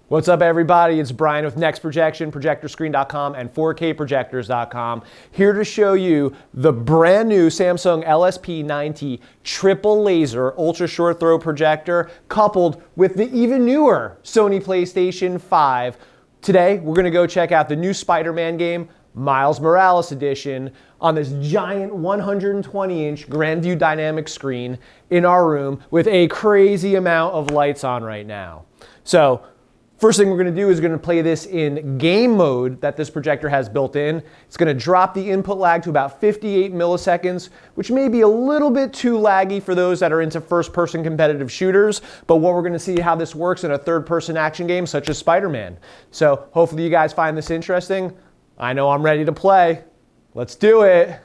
What's up, everybody? It's Brian with Next Projection, ProjectorScreen.com, and 4KProjectors.com, here to show you the brand new Samsung LSP9T triple laser ultra short throw projector coupled with the even newer Sony PlayStation 5. Today, we're going to go check out the new Spider-Man game, Miles Morales Edition, on this giant 120-inch Grand View dynamic screen in our room with a crazy amount of lights on right now. So, first thing we're going to do is going to play this in game mode that this projector has built in. It's going to drop the input lag to about 58 milliseconds, which may be a little bit too laggy for those that are into first-person competitive shooters, but what we're going to see how this works in a third-person action game such as Spider-Man. So hopefully you guys find this interesting. I know I'm ready to play. Let's do it.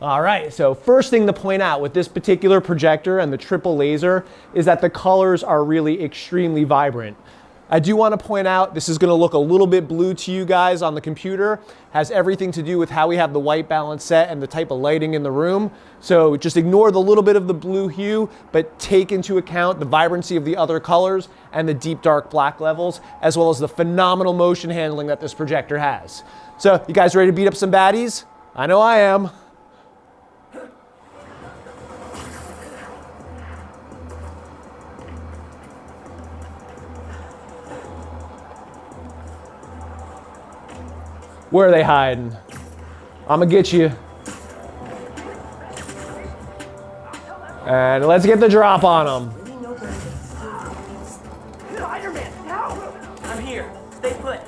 All right, so first thing to point out with this particular projector and the triple laser is that the colors are really extremely vibrant. I do want to point out this is going to look a little bit blue to you guys on the computer. Has everything to do with how we have the white balance set and the type of lighting in the room. So just ignore the little bit of the blue hue, but take into account the vibrancy of the other colors and the deep dark black levels, as well as the phenomenal motion handling that this projector has. So you guys ready to beat up some baddies? I know I am. Where are they hiding? I'm gonna get you. And let's get the drop on them. SpiderMan, help! I'm here. Stay put.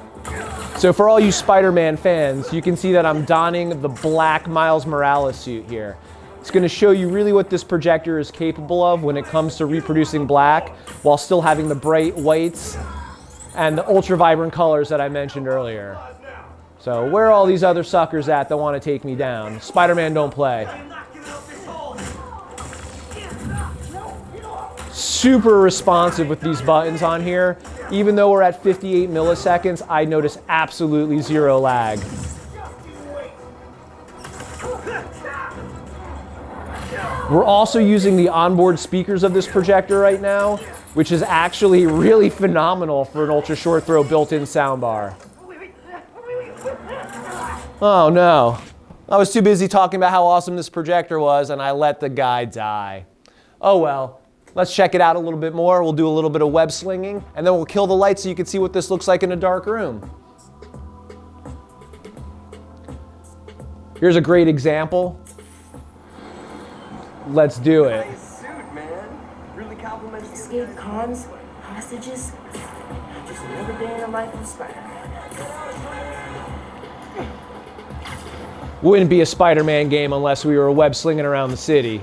So for all you Spider-Man fans, you can see that I'm donning the black Miles Morales suit here. It's gonna show you really what this projector is capable of when it comes to reproducing black while still having the bright whites and the ultra vibrant colors that I mentioned earlier. So where are all these other suckers at that want to take me down? Spider-Man don't play. Super responsive with these buttons on here. Even though we're at 58 milliseconds, I notice absolutely zero lag. We're also using the onboard speakers of this projector right now, which is actually really phenomenal for an ultra short throw built-in soundbar. Oh no, I was too busy talking about how awesome this projector was and I let the guy die. Oh well, let's check it out a little bit more. We'll do a little bit of web slinging and then we'll kill the lights so you can see what this looks like in a dark room. Here's a great example. Let's do it. Nice suit, man. Really compliments you. Escape cons, hostages, just another day in the life of Spider-Man. Wouldn't be a Spider-Man game unless we were web slinging around the city.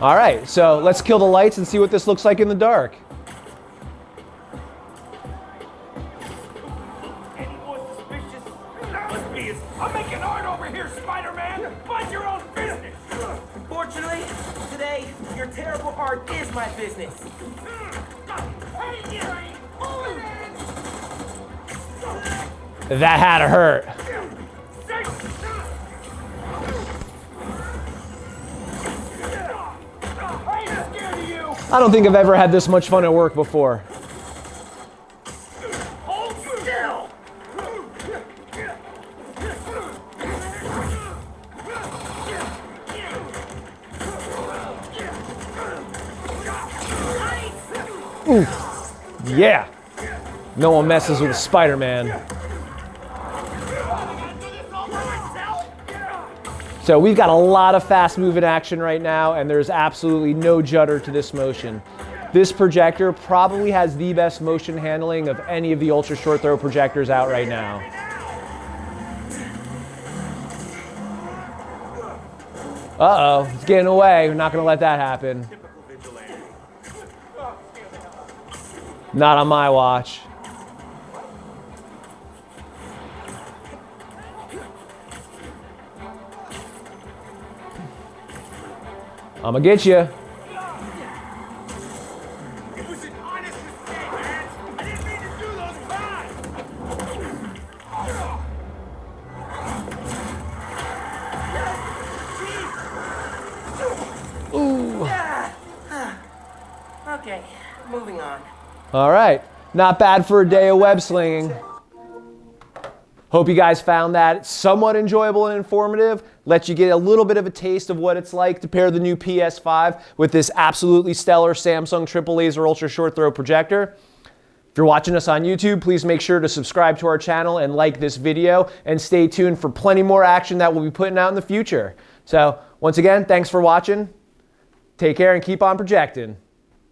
All right, so let's kill the lights and see what this looks like in the dark. Any more suspicious? Must be. I'm making art over here, Spider-Man. Mind your own business. Unfortunately, today your terrible art is my business. That had to hurt. I don't think I've ever had this much fun at work before. Hold still. Yeah. No one messes with Spider-Man. So we've got a lot of fast moving action right now and there's absolutely no judder to this motion. This projector probably has the best motion handling of any of the ultra short throw projectors out right now. Uh-oh, it's getting away. We're not gonna let that happen. Not on my watch. I'm gonna get you. It was an honest mistake, man. I didn't mean to do those crimes. Okay, moving on. All right, not bad for a day of web slinging. Hope you guys found that somewhat enjoyable and informative. Let you get a little bit of a taste of what it's like to pair the new PS5 with this absolutely stellar Samsung triple laser ultra short throw projector. If you're watching us on YouTube, please make sure to subscribe to our channel and like this video, and stay tuned for plenty more action that we'll be putting out in the future. So once again, thanks for watching. Take care and keep on projecting.